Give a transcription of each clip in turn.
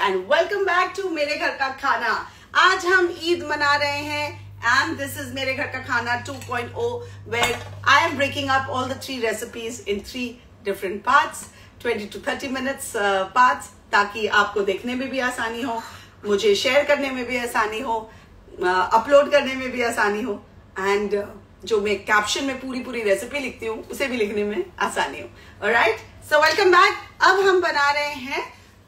And welcome back to मेरे घर का खाना। आज हम ईद मना रहे हैं एंड दिस इज मेरे घर का खाना 2.0 where I am breaking up all the 3 recipes in 3 different parts, 20 to 30 minutes parts, ताकि आपको देखने में भी आसानी हो, मुझे शेयर करने में भी आसानी हो, अपलोड करने में भी आसानी हो एंड जो मैं कैप्शन में पूरी रेसिपी लिखती हूँ उसे भी लिखने में आसानी हो। Alright, so welcome back. अब हम बना रहे हैं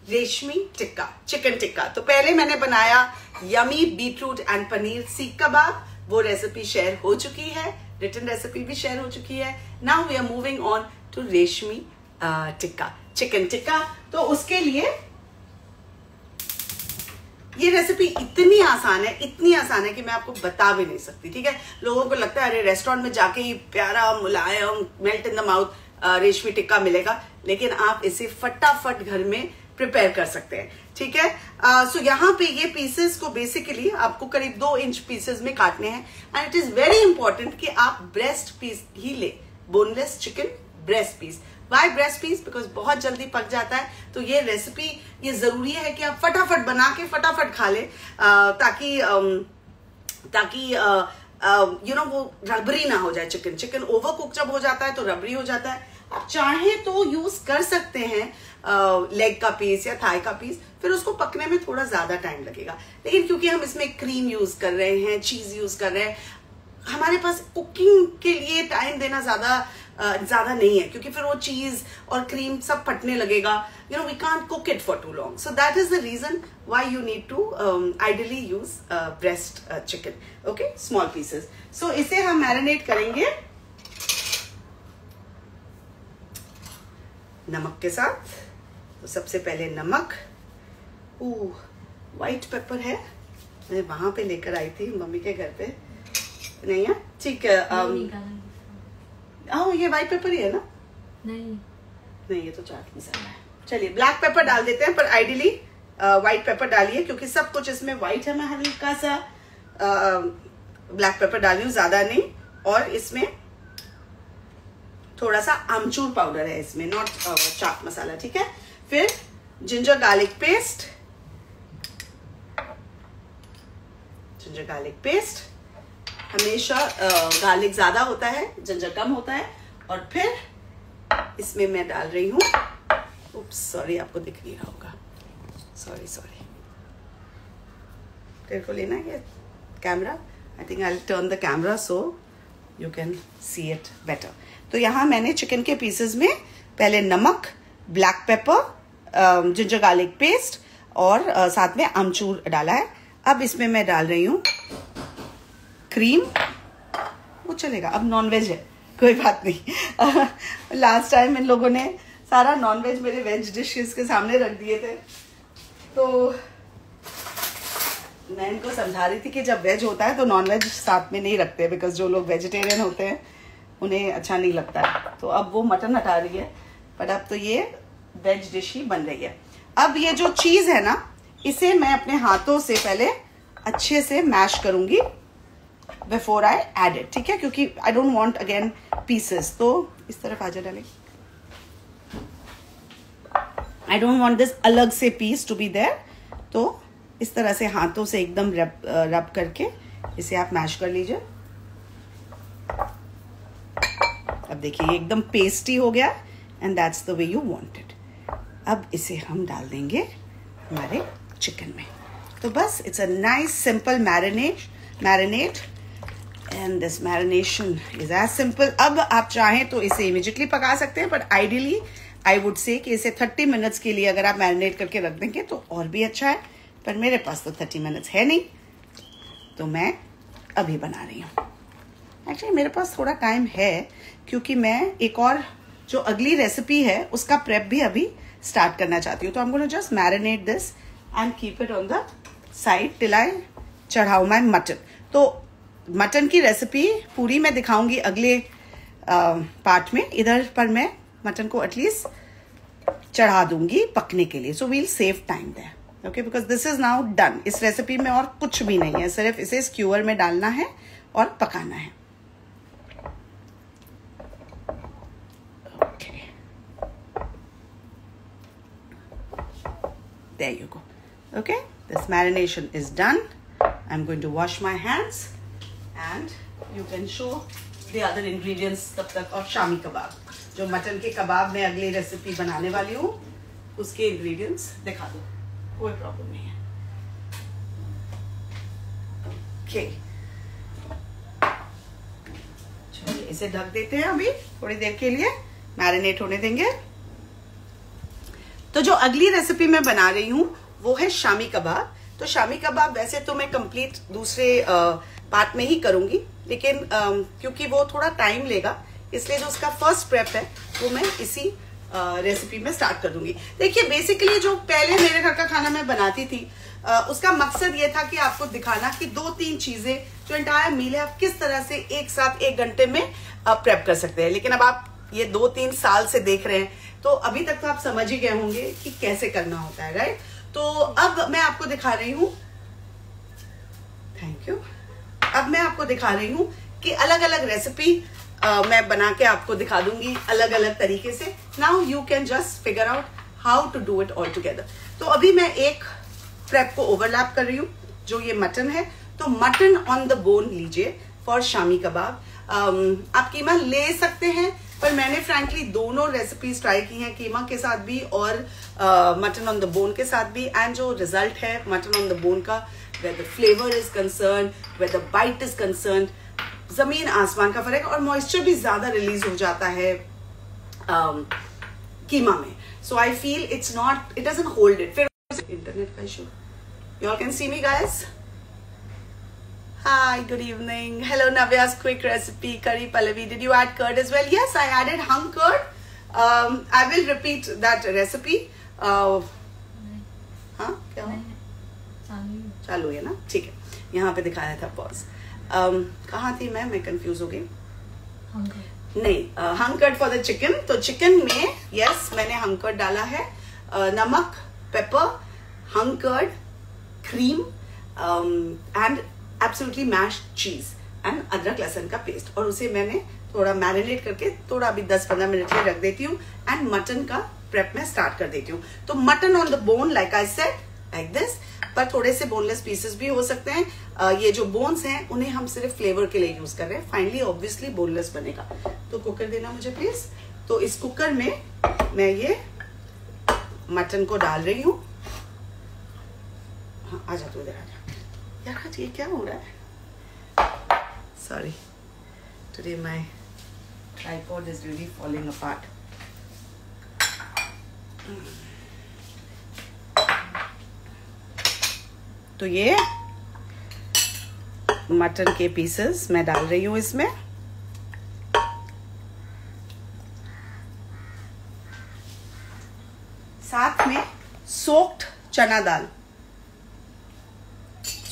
रेशमी टिक्का, चिकन टिक्का। तो पहले मैंने बनाया यमी बीटरूट एंड पनीर सीख कबाब, वो रेसिपी शेयर हो चुकी है, रिटन रेसिपी भी शेयर हो चुकी है। Now we are moving on to reshmi tikka, chicken tikka. तो उसके लिए ये रेसिपी इतनी आसान है कि मैं आपको बता भी नहीं सकती। ठीक है, लोगों को लगता है अरे रेस्टोरेंट में जाके ही प्यारा मुलायम मेल्ट इन द माउथ रेशमी टिक्का मिलेगा, लेकिन आप इसे फटाफट घर में प्रिपेयर कर सकते हैं। ठीक है, सो यहाँ पे ये पीसेस को बेसिकली आपको करीब 2 इंच पीसेस में काटने हैं and it is very important कि आप ब्रेस्ट पीस ही ले, boneless chicken breast piece. Why breast piece? Because बहुत जल्दी पक जाता है। तो ये रेसिपी ये जरूरी है कि आप फटाफट बना के फटाफट खा ले, ताकि यू नो वो रबरी ना हो जाए। चिकन ओवर कुक जब हो जाता है तो रबरी हो जाता है। आप चाहें तो यूज कर सकते हैं लेग का पीस या थाई का पीस, फिर उसको पकने में थोड़ा ज्यादा टाइम लगेगा। लेकिन क्योंकि हम इसमें क्रीम यूज कर रहे हैं, चीज यूज कर रहे हैं, हमारे पास कुकिंग के लिए टाइम देना ज्यादा नहीं है, क्योंकि फिर वो चीज और क्रीम सब फटने लगेगा। You know we can't cook it for too long, so that is the reason why you need to ideally use breast chicken. Okay, small pieces. So इसे हम मैरिनेट करेंगे नमक के साथ। तो सबसे पहले नमक, व्हाइट पेपर है, मैं वहां पे लेकर आई थी मम्मी के घर पे, नहीं है? ठीक है, ये व्हाइट पेपर ही है ना? नहीं, ये तो चाट मसाला है। चलिए ब्लैक पेपर डाल देते हैं, पर आइडियली व्हाइट पेपर डालिए, क्योंकि सब कुछ इसमें व्हाइट है। मैं हल्का सा ब्लैक पेपर डाली हूँ, ज्यादा नहीं। और इसमें थोड़ा सा आमचूर पाउडर है, इसमें नॉट चाट मसाला। ठीक है, फिर जिंजर गार्लिक पेस्ट। हमेशा गार्लिक ज्यादा होता है, जिंजर कम होता है। और फिर इसमें मैं डाल रही हूँ, उप्स सॉरी, आपको दिख नहीं रहा होगा, सॉरी। तेरे को लेना है camera? I think I will turn the camera so you can see it better. तो यहाँ मैंने चिकन के पीसेस में पहले नमक, black pepper, ginger garlic paste और साथ में आमचूर डाला है। अब इसमें मैं डाल रही हूँ क्रीम, वो चलेगा, अब नॉनवेज है, कोई बात नहीं। लास्ट टाइम इन लोगों ने सारा नॉनवेज मेरे वेज डिशेस के सामने रख दिए थे, तो मैं इनको समझा रही थी कि जब वेज होता है तो नॉनवेज साथ में नहीं रखते, बिकॉज जो लोग वेजिटेरियन होते हैं उन्हें अच्छा नहीं लगता है। तो अब वो मटन हटा रही है, पर अब तो ये वेज डिश ही बन रही है। अब ये जो चीज है ना, इसे मैं अपने हाथों से पहले अच्छे से मैश करूंगी बिफोर आई एड इट। ठीक है, क्योंकि आई डोंट वांट अगेन पीसेस। तो इस तरफ आ जा डाले, आई डोंट वांट दिस अलग से पीस टू बी देयर। तो इस तरह से हाथों से एकदम रब करके इसे आप मैश कर लीजिए। अब देखिए ये एकदम पेस्टी हो गया and that's the way you want it. अब इसे हम डाल देंगे हमारे चिकन में। तो बस it's a nice simple marinate and this marination is as simple. अब आप चाहें तो इसे इमीडिएटली पका सकते हैं, but ideally I would say कि इसे 30 मिनट्स के लिए अगर आप मैरिनेट करके रख देंगे तो और भी अच्छा है। पर मेरे पास तो 30 मिनट्स है नहीं, तो मैं अभी बना रही हूँ। एक्चुअली मेरे पास थोड़ा टाइम है, क्योंकि मैं एक और जो अगली रेसिपी है उसका प्रेप भी अभी स्टार्ट करना चाहती हूँ। तो I am gonna just marinate this and keep it on the side till I चढ़ाऊ माय मटन। तो मटन की रेसिपी पूरी मैं दिखाऊंगी अगले पार्ट में। इधर पर मैं मटन को एटलीस्ट चढ़ा दूंगी पकने के लिए, so we'll save time there. Okay, because this is now done. इस रेसिपी में और कुछ भी नहीं है, सिर्फ इसे स्क्यूअर में डालना है और पकाना है। Okay, there you go. Okay, this marination is done. I'm going to wash my hands and you can show the other ingredients तब तक. और शामी कबाब, जो मटन के कबाब में अगली रेसिपी बनाने वाली हूँ, उसके इंग्रेडिएंट्स दिखा दो, कोई प्रॉब्लम नहीं है. ओके, चलिए इसे ढक देते हैं. अभी थोड़ी देर के लिए मैरिनेट होने देंगे. तो जो अगली रेसिपी मैं बना रही हूँ वो है शामी कबाब. तो शामी कबाब वैसे तो मैं कंप्लीट दूसरे पार्ट में ही करूंगी, लेकिन क्योंकि वो थोड़ा टाइम लेगा, इसलिए जो उसका फर्स्ट प्रेप है वो मैं इसी रेसिपी में स्टार्ट कर दूंगी. देखिए, बेसिकली जो पहले मेरे घर का खाना मैं बनाती थी, उसका मकसद ये था कि आपको दिखाना कि 2-3 चीजें जो एंटायर मील है आप किस तरह से एक साथ 1 घंटे में प्रेप कर सकते हैं. लेकिन अब आप ये 2-3 साल से देख रहे हैं, तो अभी तक तो आप समझ ही गए होंगे कि कैसे करना होता है, राइट. तो अब मैं आपको दिखा रही हूं, थैंक यू. अब मैं आपको दिखा रही हूं कि अलग अलग रेसिपी मैं बना के आपको दिखा दूंगी अलग अलग तरीके से. Now you can just figure out how to do it all together. तो अभी मैं एक प्रेप को ओवरलैप कर रही हूँ, जो ये मटन है. तो मटन ऑन द बोन लीजिए फॉर शामी कबाब. आप कीमा ले सकते हैं, पर मैंने फ्रैंकली दोनों रेसिपीज ट्राई की हैं, कीमा के साथ भी और मटन ऑन द बोन के साथ भी. एंड जो रिजल्ट है मटन ऑन द बोन का, where the flavor is concerned, where the bite is concerned, जमीन आसमान का फर्क. और मॉइस्चर भी ज्यादा रिलीज हो जाता है कीमा में. So I feel it's not, it doesn't hold it. फिर इंटरनेट का issue. You all can see me guys. Hi, good evening. Hello, Navya's quick recipe, curry pallavi. Did you add curd as well? Yes, I added hung curd. I will repeat that recipe. हाँ, क्या हुआ? चालू है ना, ठीक है. यहाँ पे दिखाया था पॉज. कहाँ थी मैं कंफ्यूज हो गई. नहीं, hung curd for the chicken. तो चिकन में यस मैंने हंग कर्ड डाला है. नमक, pepper, hung curd, cream and absolutely mashed cheese and अदरक लहसुन का पेस्ट. और उसे मैंने थोड़ा मैरिनेट करके थोड़ा अभी 10-15 मिनट के लिए रख देती हूँ. एंड मटन का प्रेप में स्टार्ट कर देती हूँ. तो mutton on the bone like I said like this, पर थोड़े से बोनलेस पीसेस भी हो सकते हैं. ये जो बोन्स हैं उन्हें हम सिर्फ फ्लेवर के लिए यूज कर रहे हैं. फाइनली ऑब्वियसली बोनलेस बनेगा. तो कुकर देना मुझे प्लीज. तो इस कुकर में मैं ये मटन को डाल रही हूँ. हाँ, आ जा तू इधर आ जा. यार ये क्या हो रहा है? Sorry, today my tripod is really falling apart. तो ये मटन के पीसेस मैं डाल रही हूं इसमें. साथ में सोक्ड चना दाल.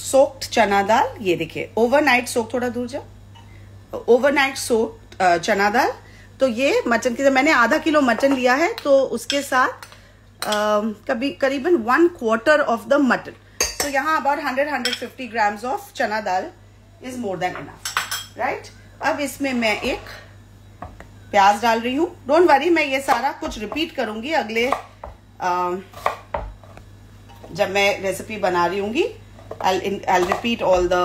सोक्ड चना दाल, ये देखिए ओवरनाइट सोक. थोड़ा दूर जाओ. ओवरनाइट सोक्ड चना दाल. तो ये मटन की, मैंने आधा किलो मटन लिया है, तो उसके साथ करीबन 1/4 ऑफ द मटन. तो यहाँ about 100-150 grams of chana dal is more than enough, right. अब इसमें मैं एक प्याज डाल रही हूँ. डोंट वरी, मैं ये सारा कुछ रिपीट करूंगी अगले जब मैं रेसिपी बना रही हूंगी. I'll repeat all the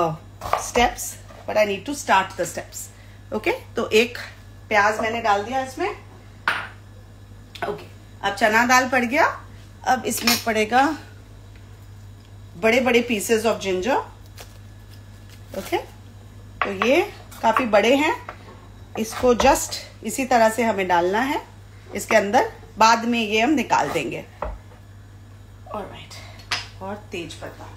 steps, but I need to start the steps. Okay? तो एक प्याज मैंने डाल दिया इसमें. Okay. अब चना दाल पड़ गया. अब इसमें पड़ेगा बड़े बड़े पीसेस ऑफ जिंजर. ओके, तो ये काफी बड़े हैं. इसको जस्ट इसी तरह से हमें डालना है इसके अंदर. बाद में ये हम निकाल देंगे. ऑलराइट. और तेज पत्ता.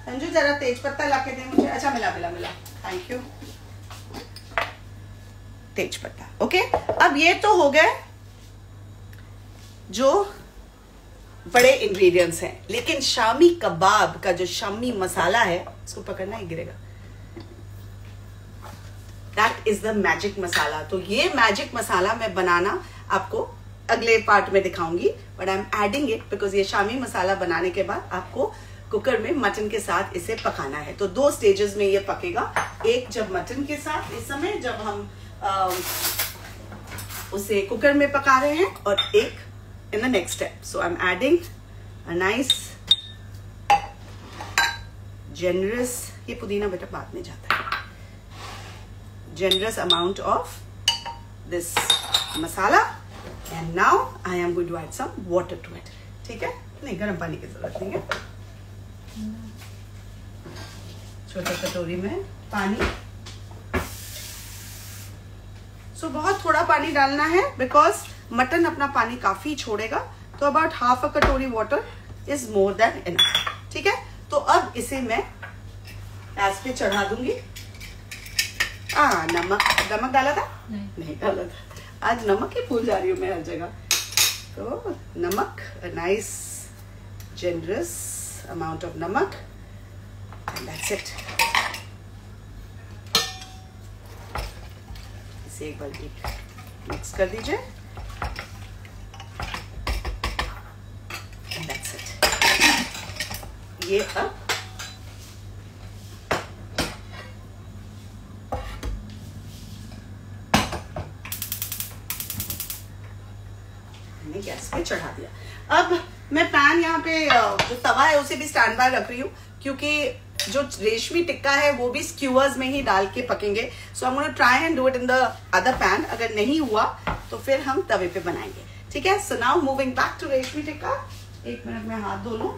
संजू जरा तेज पत्ता ला के दे मुझे. अच्छा, मिला. Thank you. तेज पत्ता. ओके, अब ये तो हो गए जो बड़े इंग्रेडिएंट्स हैं. लेकिन शामी कबाब का जो शामी मसाला है, इसको पकड़ना ही गिरेगा. दैट इज द मैजिक मसाला. तो ये मैजिक मसाला मैं बनाना आपको अगले पार्ट में दिखाऊंगी. But I am adding it because ये शामी मसाला बनाने के बाद आपको कुकर में मटन के साथ इसे पकाना है. तो 2 स्टेजेस में ये पकेगा. एक जब मटन के साथ, इस समय जब हम उसे कुकर में पका रहे हैं, और एक in the next step. So I'm adding a nice generous, ये पुदीना बेटा बाद में जाता है, generous amount of this masala, and now I am going to add some water to it. ठीक है, नहीं गर्म पानी की जरूरत नहीं है. छोटा कटोरी में पानी, सो बहुत थोड़ा पानी डालना है बिकॉज मटन अपना पानी काफी छोड़ेगा. तो अबाउट हाफ अ कटोरी water is more than enough. ठीक है, तो अब इसे मैं गैस पे चढ़ा दूंगी. नमक डाला था? नहीं डाला था. आज नमक ही भूल जा रही हूँ मैं हर जगह. तो नमक, नाइस जेनरस अमाउंट ऑफ नमक, एंड दैट्स इट. इसे एक बार मिक्स कर दीजिए. And that's it. ये अब मैंने गैस पे चढ़ा दिया. अब मैं पैन यहाँ पे जो तवा है उसे भी स्टैंड बाय रख रही हूँ क्योंकि जो रेशमी टिक्का है वो भी स्क्यूअर्स में ही डाल के पकेंगे. So I am gonna try and do it in the other pan. अगर नहीं हुआ तो फिर हम तवे पे बनाएंगे. ठीक है, so now moving back to reshmi tikka. एक मिनट में हाथ धो लूं.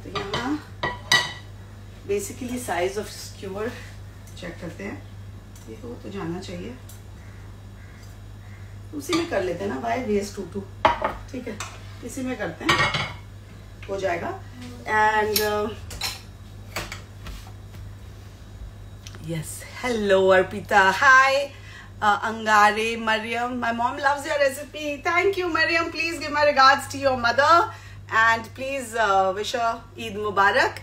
तो यहाँ basically size of skewer check करते हैं. ये तो जानना चाहिए. उसी में कर लेते हैं ना, बाय वेस्ट टू. ठीक है, इसी में करते हैं, हो जाएगा. And yes, hello Arpita, hi Angare, Maryam, my mom loves your recipe. Thank you Maryam. Please give my regards to your mother and please wish her Eid Mubarak.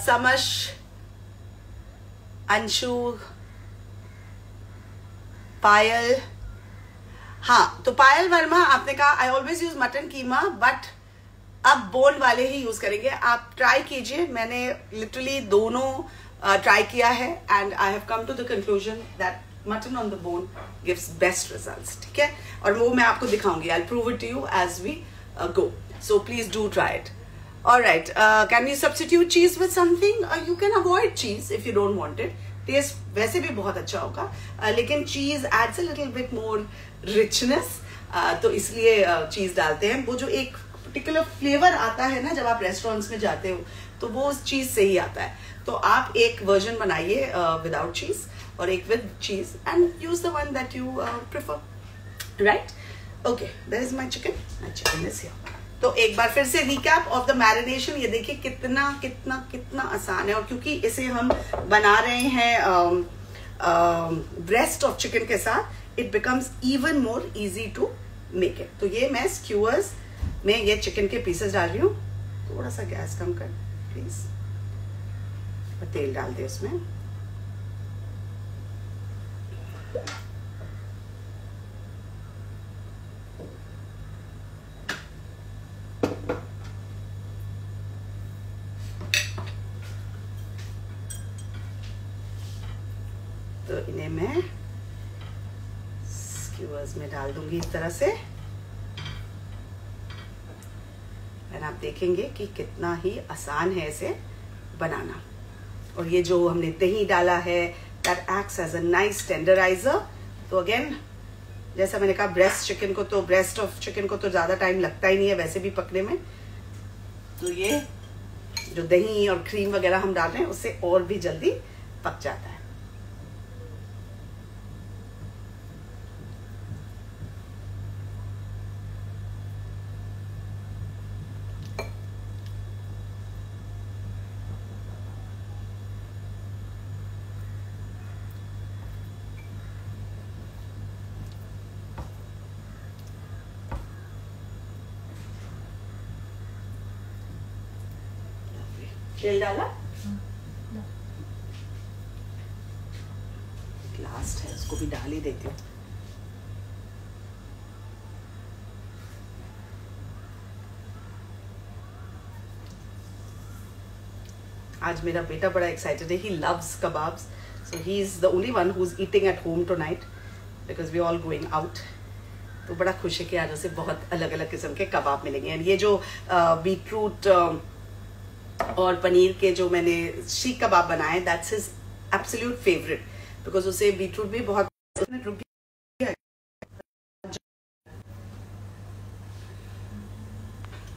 Samash, Anshu, Payal. हाँ, तो पायल वर्मा आपने कहा I always use mutton keema but अब बोन वाले ही यूज करेंगे. आप ट्राई कीजिए. मैंने लिटरली दोनों ट्राई किया है and I have come to the conclusion that mutton on the bone gives best results. ठीक है, और वो मैं आपको दिखाऊंगी. I will prove it to you as we go. So please do try it. Alright, can you substitute cheese with something? You can avoid cheese if you don't want it. Taste वैसे भी बहुत अच्छा होगा, लेकिन cheese adds a little bit more richness. तो इसलिए चीज डालते हैं. वो जो एक पर्टिकुलर फ्लेवर आता है ना जब आप रेस्टोरेंट्स में जाते हो तो वो उस चीज से ही आता है. तो आप एक वर्जन बनाइए विदाउट चीज और एक with cheese and use the one that you prefer. Right, okay, there is my chicken. My chicken is here. तो एक बार फिर से रिकैप ऑफ द मैरिनेशन. ये देखिए कितना कितना कितना आसान है. और क्योंकि इसे हम बना रहे हैं ब्रेस्ट ऑफ चिकन के साथ, it becomes even more easy to make it. तो ये मैं स्क्यूअर्स में ये चिकन के पीसेस डाल रही हूँ. थोड़ा सा गैस कम कर प्लीज, और तेल डाल दे उसमें. तो इन्हें मैं स्क्यूअर्स में डाल दूंगी इस तरह से. एंड आप देखेंगे कि कितना ही आसान है इसे बनाना. और ये जो हमने दही डाला है that acts as a nice tenderiser. तो अगेन जैसा मैंने कहा, ब्रेस्ट ऑफ चिकन को तो ज्यादा टाइम लगता ही नहीं है वैसे भी पकने में. तो ये जो दही और क्रीम वगैरह हम डाल रहे हैं उससे और भी जल्दी पक जाता है. तेल डाला, लास्ट है उसको भी डाल ही देती हूँ. आज मेरा बेटा बड़ा एक्साइटेड है, he loves kebabs, so he is the only one who is eating at home tonight because we all going out. तो बड़ा खुश है कि आज उसे बहुत अलग अलग किस्म के कबाब मिलेंगे। एंड ये जो बीटरूट और पनीर के जो मैंने शीख कबाब बनाए, that's his absolute favourite because उसे बीटरूट भी बहुत।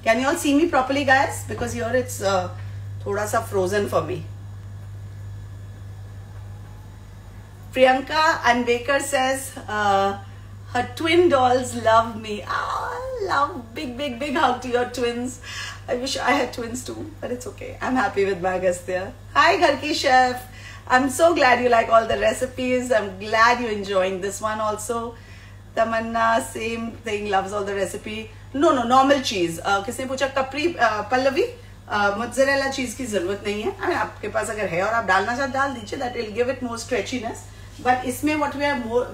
Can you all see me properly, guys? Because here it's thoda sa frozen for me. Priyanka Anvekar says her twin dolls love me. Love, big hug to your twins. I wish I had twins too, but it's okay. I'm happy with my Agastya. Hi, Ghar Ki Chef. I'm so glad you like all the recipes. I'm glad you're enjoying this one also. Tamanna, same thing, loves all the recipe. No, normal cheese. किसने पूछा कपरी Pallavi, mozzarella चीज की जरूरत नहीं है। अरे आपके पास अगर है और आप डालना चाहते डाल दीजिए, that will give it more stretchiness. But इसमें what we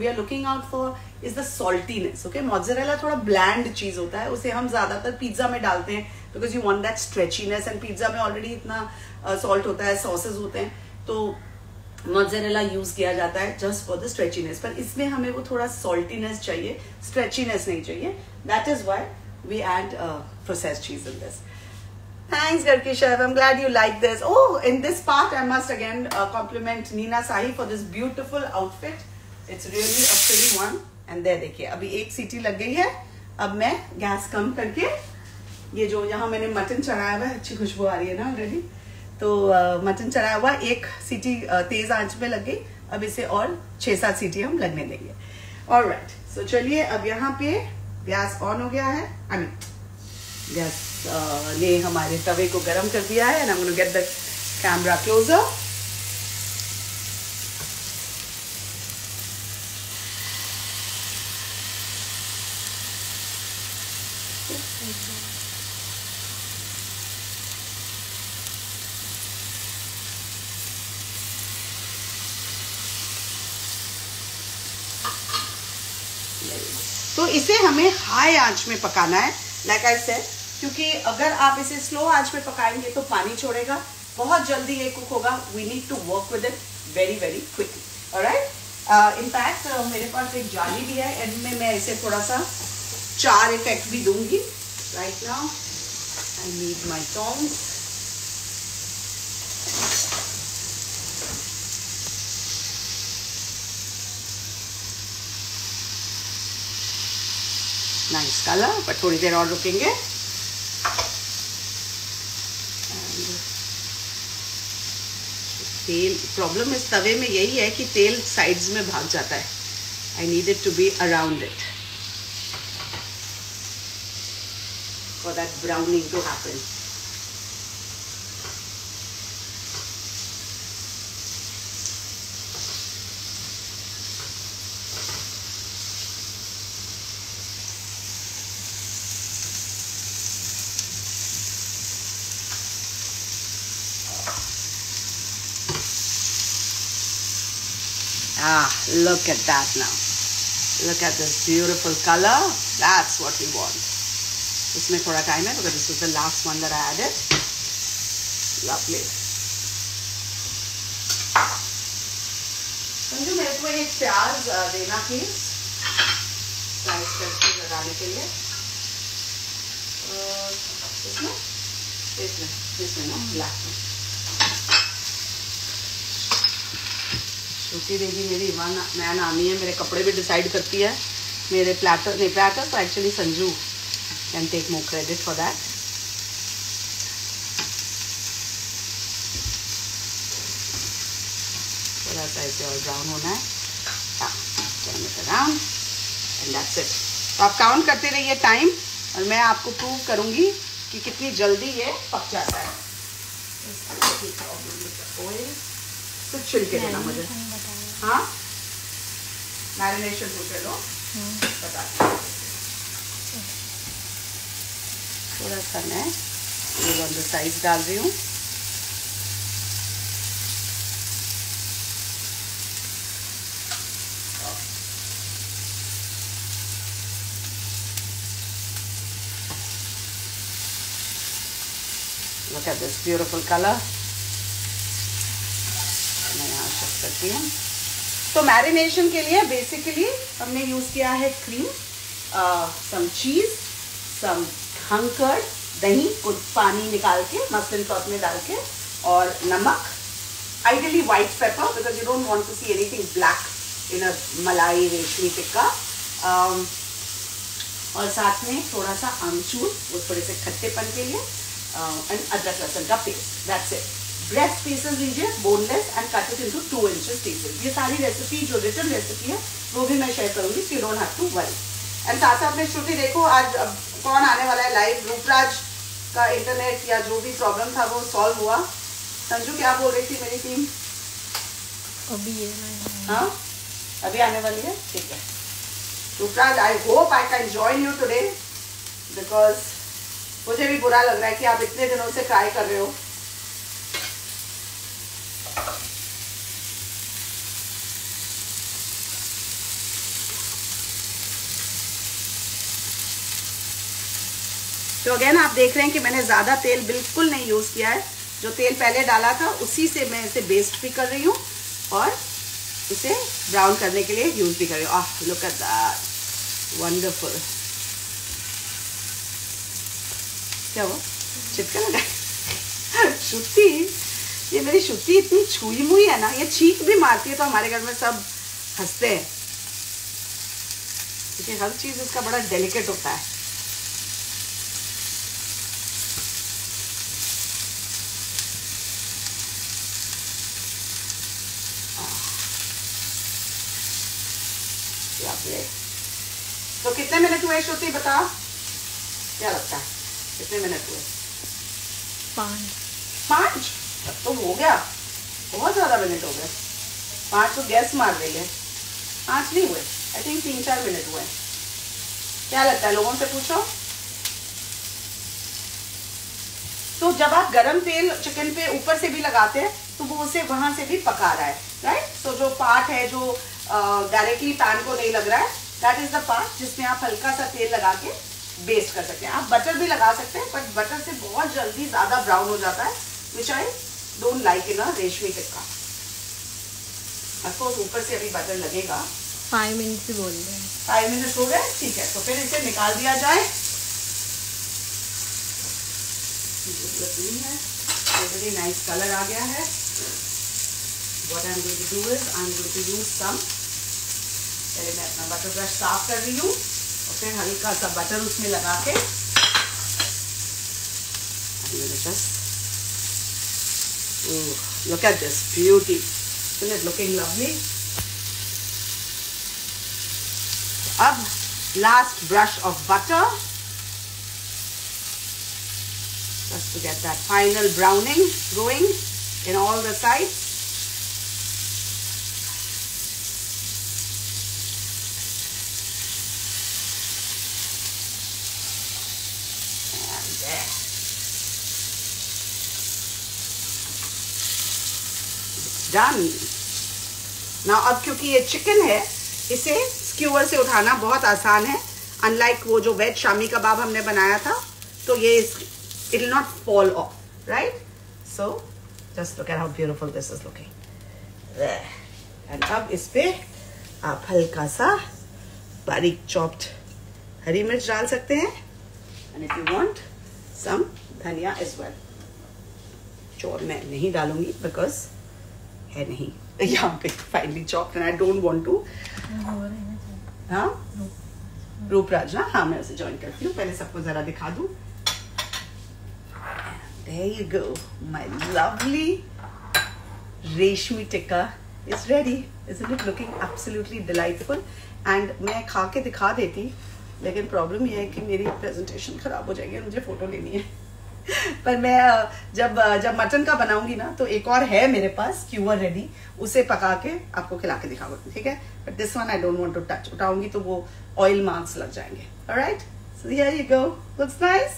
are looking out for is the saltiness. Okay, mozzarella थोड़ा bland चीज होता है, उसे हम ज्यादातर पिज्जा में डालते हैं because you want that stretchiness, and pizza में ऑलरेडी इतना सॉल्ट होता है, सॉसेस होते हैं, तो मोज़रेला यूज किया जाता है जस्ट फॉर द स्ट्रेचीनेस। पर इसमें हमें वो थोड़ा सॉल्टीनेस चाहिए, स्ट्रेचीनेस नहीं चाहिए। That is why we add processed cheese in this. Thanks, Ghar Ki Chef. I'm glad you like this. Oh, in this part, I must again compliment Nina Sahi for this beautiful outfit. It's really a pretty one. And there, देखिए, अभी एक सीटी लग गई है। अब मैं gas कम करके ये जो यहाँ मैंने मटन चढ़ाया हुआ है, अच्छी खुशबू आ रही है ना ऑलरेडी, तो मटन चढ़ाया हुआ एक सीटी तेज आंच में लग गई। अब इसे और 6-7 सीटी हम लगने देंगे। ऑलराइट, सो चलिए, अब यहाँ पे गैस ऑन हो गया है। आई मीन गैस ने हमारे तवे को गरम कर दिया है। And I am gonna get the camera closer. तो इसे हमें हाई आंच में पकाना है, लाइक आई सेड, क्योंकि अगर आप इसे स्लो आंच में पकाएंगे तो पानी छोड़ेगा, बहुत जल्दी ये कुक होगा। We need to work with it very quickly. Alright, in fact मेरे पास एक जाली भी है, एंड में मैं इसे थोड़ा सा चार इफेक्ट भी दूंगी। Right now I need my tongs. Nice colour, but थोड़ी देर और रुकेंगे। तेल, प्रॉब्लम इस तवे में यही है कि तेल साइड्स में भाग जाता है। I need it to be around it for that browning to happen. Look at that now. Look at this beautiful color. That's what we want. इसमें थोड़ा टाइम है because this was the last one that I added. Lovely. Sanju, मेरे को एक प्याज देना please, slice करके लगाने के लिए। इसमें ना ब्लैक में। श्रुति देवी मेरी नया नामी है, मेरे कपड़े भी डिसाइड करती है। मेरे प्लेटर नहीं, प्लेटर तो actually Sanju can take more credit for that. थोड़ा सा इसे और ब्राउन होना है। Turn it around and that's it. तो आप काउंट करते रहिए टाइम, और मैं आपको प्रूव करूंगी कि कितनी जल्दी ये पक जाता है। तो छिलके देना मुझे। हाँ, मैरिनेशन पूछ लो, बता। थोड़ा सा मैं ये ऑन द साइड डाल रही हूँ। Look at this beautiful color. सकती हूँ। तो मैरिनेशन के लिए बेसिकली हमने यूज किया है क्रीम, सम चीज, सम हंकर्ड, दही, कुछ पानी निकाल के मस्टर्ड क्लॉथ में डाल के, और नमक, ideally white pepper because you don't want to see anything black in a malai reshmi tikka, और साथ में थोड़ा सा आमचूर, वो थोड़े से खट्टेपन के लिए, एंड अदरक लहसुन का paste, that's it. Breast pieces लीजिए boneless and cut it into 2 inches pieces. ये सारी रेसिपी जो रिटर्न रेसिपी है वो भी मैं शेयर करूंगी, so you don't have to worry. And साथ साथ में श्रुति देखो आज अब कौन आने वाला है लाइव। रूपराज का इंटरनेट या जो भी प्रॉब्लम था वो सॉल्व हुआ। संजू क्या बोल रही थी मेरी टीम? अभी हाँ अभी आने वाली है, ठीक है। Roopraj, I hope I can join you today because मुझे भी बुरा लग रहा है कि आप इतने दिनों से ट्राई कर रहे हो। तो अगेन आप देख रहे हैं कि मैंने ज्यादा तेल बिल्कुल नहीं यूज किया है। जो तेल पहले डाला था उसी से मैं इसे बेस्ट भी कर रही हूँ और इसे ब्राउन करने के लिए यूज भी कर रही हूँ। आह लुक एट दैट, वंडरफुल। क्या हुआ, चिपका लगा? श्रुति, ये मेरी श्रुति इतनी छुई मुई है ना, ये छींक भी मारती है तो हमारे घर में सब हंसते हैं क्योंकि हर चीज इसका बड़ा डेलिकेट होता है। तो कितने मिनट हुए श्रुति बता, क्या लगता है कितने मिनट हुए? 5 तब तो हो गया, बहुत ज्यादा मिनट हो गए। 5 तो गैस मार रही है, 5 नहीं हुए, आई थिंक 3-4 मिनट हुए। क्या लगता है, लोगों से पूछो। तो जब आप गरम तेल चिकन पे ऊपर से भी लगाते हैं तो वो उसे वहां से भी पका रहा है, राइट। सो जो पार्ट है जो डायरेक्टली पैन को नहीं लग रहा है, दैट इज द पार्ट जिसमें आप हल्का सा तेल लगा के बेस्ट कर सकते हैं। आप बटर भी लगा सकते हैं, बट बटर से बहुत जल्दी ज्यादा ब्राउन हो जाता है, विच आई डोंट लाइक इन अ रेशमी टिक्का। ऑफकोर्स ऊपर से अभी बटर लगेगा। 5 मिनट बोल रहे हैं। 5 मिनट हो गए, ठीक है। तो फिर इसे निकाल दिया जाए। ऑलरेडी नाइस कलर आ गया है। What I'm going to do is I'm going to use some, पहले मैं अपना बटर ब्रश साफ कर रही हूँ और फिर हल्का सा बटर उसमें लगा के just look at this beauty, isn't it looking lovely? अब last brush of butter just to get that final browning going in all the sides. Done. Now अब क्योंकि ये चिकन है, इसे स्क्यूअर से उठाना बहुत आसान है। अनलाइक वो जो वेज शामी कबाब हमने बनाया था, तो ये it will not fall off, right? So just look at how beautiful this is looking. There. And अब इस पे आप हल्का सा बारीक चॉप्ड हरी मिर्च डाल सकते हैं, and if you want some धनिया as well. जो मैं नहीं डालूंगी because है नहीं यहाँ पे finally chopped, and I don't want to. हाँ रूपराज ना, हाँ मैं उसे ज्वाइन करती हूँ। पहले सबको जरा दिखा दूँ। There you go, my lovely रेशमी tikka is ready. Isn't it looking absolutely delightful? And मैं खा के दिखा देती, लेकिन प्रॉब्लम ये है कि मेरी प्रेजेंटेशन खराब हो जाएगी, मुझे फोटो लेनी है। पर मैं जब मटन का बनाऊंगी ना, तो एक और है मेरे पास स्क्यूअर रेडी, उसे पका के आपको खिला के दिखाऊंगी, ठीक है। But this one I don't want to touch, उठाऊंगी तो वो ऑयल मार्क्स लग जाएंगे। Alright, so here you go, looks nice.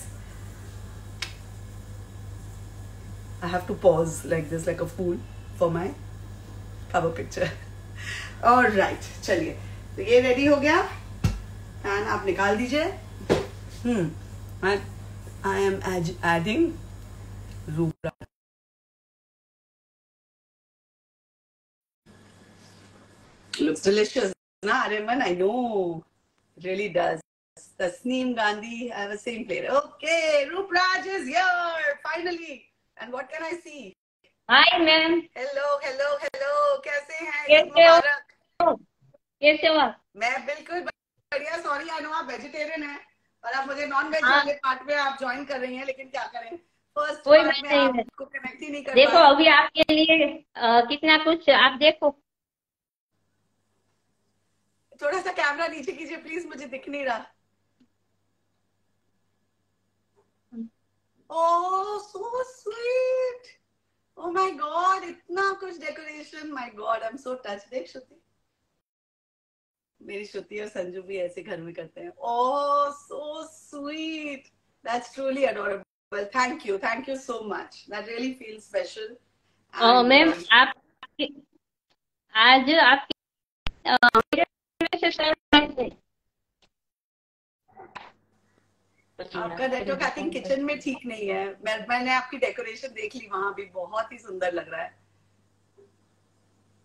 I have to pose like this like a fool for my cover picture. Alright, चलिए, तो ये ready हो गया, पैन आप निकाल दीजिए। I am adding Rooparaj. Looks delicious, na Ariman? I know. It really does. Tasneem Gandhi, I have a same plate. Okay, Rupraj is here finally. And what can I see? Hi ma'am. Hello hello hello, कैसे हैं? ईद कैसे हो? मुबारक। कैसे हो आप? मैं बिल्कुल बढ़िया। सॉरी, आई नो आप वेजिटेरियन हैं और आप मुझे नॉन वेज हाँ, वाले पार्ट में आप ज्वाइन कर रही हैं, लेकिन क्या करें, फर्स्ट कोई पार्ट बात में नहीं है। आपको कनेक्ट ही नहीं कर देखो पाए। अभी आपके लिए कितना कुछ आप देखो। थोड़ा सा कैमरा नीचे कीजिए प्लीज, मुझे दिख नहीं रहा। Oh so sweet, oh my god, इतना कुछ decoration, my god, I am so touched. देख श्रुति, मेरी श्रुति और संजू भी ऐसे घर में करते हैं। Oh so sweet, that's truly adorable. Thank you so much, that really feels special. Ma'am आप आज आपकी आपका नेटवर्क आई थिंक किचन में ठीक नहीं है। मैंने आपकी डेकोरेशन देख ली, वहां भी बहुत ही सुंदर लग रहा है।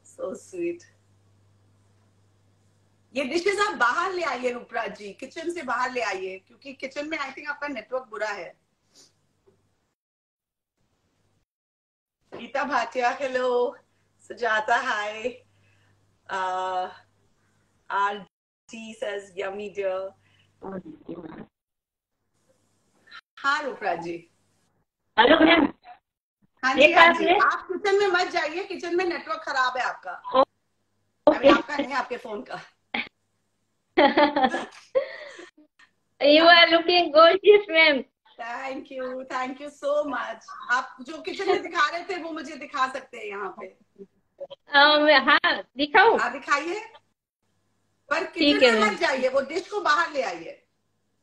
So sweet. ये डिशेस आप बाहर ले आइए रूपराज जी, किचन से बाहर ले आइए, क्योंकि किचन में आई थिंक आपका नेटवर्क बुरा है। Geeta Bhatia hello, Sujata hi, R G says yummy dear. हाँ रूपराज जी। Hello ma'am. हाँ जी हाँ जी, आप किचन में मत जाइए, किचन में नेटवर्क खराब है आपका। अभी आपका नहीं, आपके फोन का। You are looking gorgeous, ma'am. Thank you so much. आप जो किचन में दिखा रहे थे वो मुझे दिखा सकते हैं यहाँ पे? हाँ दिखाऊं? हाँ दिखाइए, पर ठीक किचन है में मैम। मत जाइए, वो डिश को बाहर ले आइए।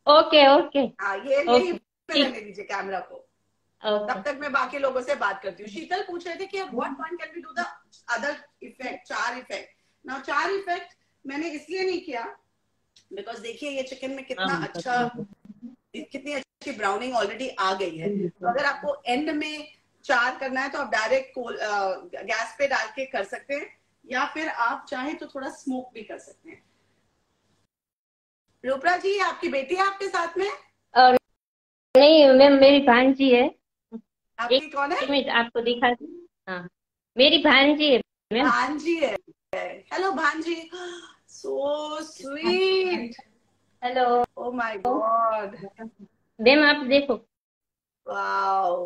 Okay okay. हाँ यही पे ठीक। रहने दीजिए कैमरा को। ओके। तब तक मैं बाकी लोगों से बात करती हूँ। शीतल पूछ रहे थे कि what one can we do the other effect, char effect. Now char effect मैंने इसलिए नहीं किया बिकॉज देखिए ये चिकन में कितना अच्छा, कितनी अच्छी ब्राउनिंग ऑलरेडी आ गई है। तो अगर आपको एंड में चार करना है तो आप डायरेक्ट गैस पे डाल के कर सकते हैं, या फिर आप चाहें तो थोड़ा स्मोक भी कर सकते हैं। रूपरा जी, आपकी बेटी है आपके साथ में? नहीं मैम, मेरी भांजी है। आपकी कौन है? मिनट आपको दिखा दूं। हाँ मेरी भांजी है मैम। भांजी है। हेलो भांजी, so sweet. Hello. Oh my God. Ma'am आप देखो। वाओ,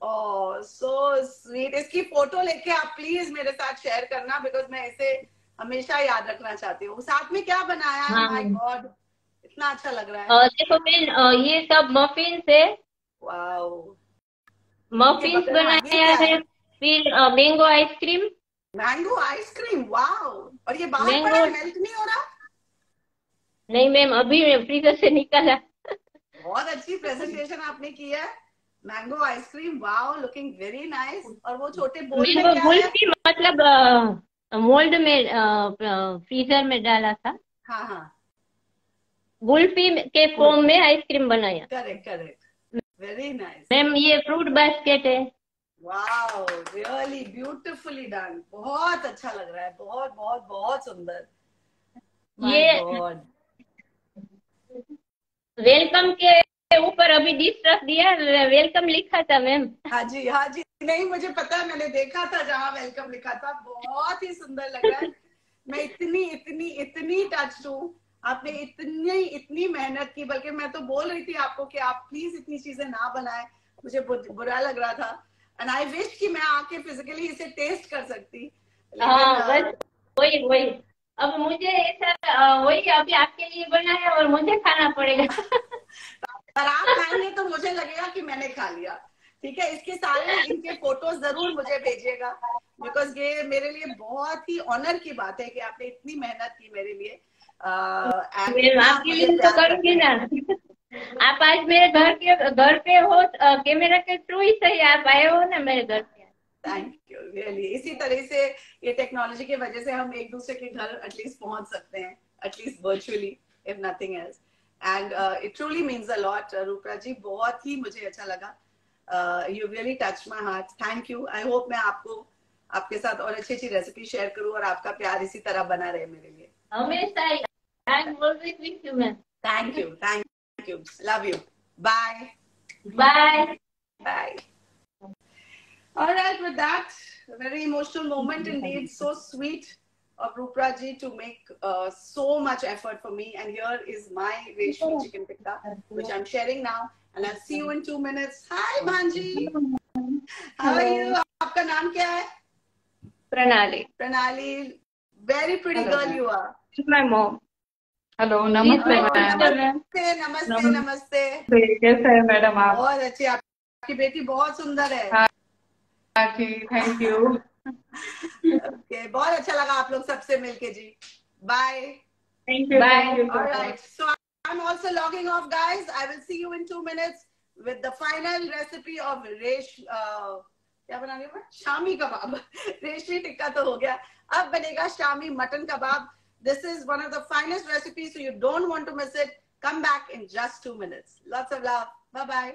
ओह सो स्वीट। इसकी फोटो लेके आप प्लीज मेरे साथ शेयर करना, बिकॉज मैं इसे हमेशा याद रखना चाहती हूँ। साथ में क्या बनाया है? हाँ माय गॉड, इतना अच्छा लग रहा है। देखो मैम, ये सब मफिन्स है। वाओ, मफिन्स बनाया है। फिर mango ice cream. Mango ice cream, wow. और ये बाहर पड़ा मैंगो है, मेल्ट नहीं हो रहा? नहीं मैम, अभी फ्रीजर से निकाला। बहुत अच्छी प्रेजेंटेशन आपने की है। Mango ice cream, wow, looking very nice. और वो छोटे बोल में मैंगो क्या है? कुल्फी, मतलब मोल्ड में फ्रीजर में डाला था। हाँ हाँ, कुल्फी के फॉर्म में आइसक्रीम बनाया। Correct correct, very nice. Ma'am ये फ्रूट बास्केट है। Wow, really beautifully done. बहुत अच्छा लग रहा है, बहुत बहुत बहुत सुंदर। माय ये गॉड। वेलकम के ऊपर अभी डिश रख दिया, वेलकम लिखा था मैम। हाँ जी हाँ जी, नहीं मुझे पता है, मैंने देखा था जहाँ वेलकम लिखा था। बहुत ही सुंदर लग रहा है। मैं इतनी इतनी इतनी टच्ड हूँ। आपने इतनी इतनी मेहनत की, बल्कि मैं तो बोल रही थी आपको कि आप प्लीज इतनी चीजें ना बनाएं, मुझे बुरा लग रहा था। एंड आई विश कि मैं आके फिजिकली इसे टेस्ट कर सकती। हाँ लेकिन बस वही वही। अब मुझे ऐसा वही अभी आपके लिए बनाया और मुझे खाना पड़ेगा। और आप खाएंगे तो मुझे लगेगा कि मैंने खा लिया। ठीक है, इसके सारे इनके फोटोज जरूर मुझे भेजिएगा, बिकॉज ये मेरे लिए बहुत ही ऑनर की बात है कि आपने इतनी मेहनत की मेरे लिए। मैम आपके लिए तो करूंगी ना। आप आज मेरे घर पे हो, कैमरा के थ्रू ही सही आप आए हो ना मेरे घर पे। Thank you really. इसी तरह से ये टेक्नोलॉजी की वजह से हम एक दूसरे के घर एटलीस्ट पहुंच सकते हैं, at least virtually, if nothing else. And it truly means a lot. Roopa ji, बहुत ही मुझे अच्छा लगा। You really touch my heart. Thank you. I hope मैं आपको आपके साथ और अच्छी अच्छी रेसिपी शेयर करूं और आपका प्यार इसी तरह बना रहे मेरे लिए। हमेशा I am always with you ma'am. Thank you, love you, bye bye bye. All right, with that, a very emotional moment indeed, so sweet of Rupra ji to make so much effort for me. And here is my Reshmi chicken tikka, which I'm sharing now. And I'll see you in 2 minutes. Hi, Bhanji. How are you? आपका नाम क्या है? प्रणाली। Pranali. Very pretty girl you are. My mom. Hello, नमस्ते ma'am. नमस्ते नमस्ते। कैसे है मैडम आप? बहुत अच्छी, आपकी बेटी बहुत सुंदर है। हाँ जी, थैंक यू। Okay, बहुत अच्छा लगा आप लोग सबसे मिलके जी। Bye. Thank you. Bye. All right, so I'm also logging off, guys. I will see you in 2 minutes with the final recipe of क्या बना रही हूँ मैं? शामी कबाब। रेशमी टिक्का तो हो गया, अब बनेगा Shami mutton kebab. This is one of the finest recipes, so you don't want to miss it. Come back in just 2 minutes. Lots of love. Bye bye.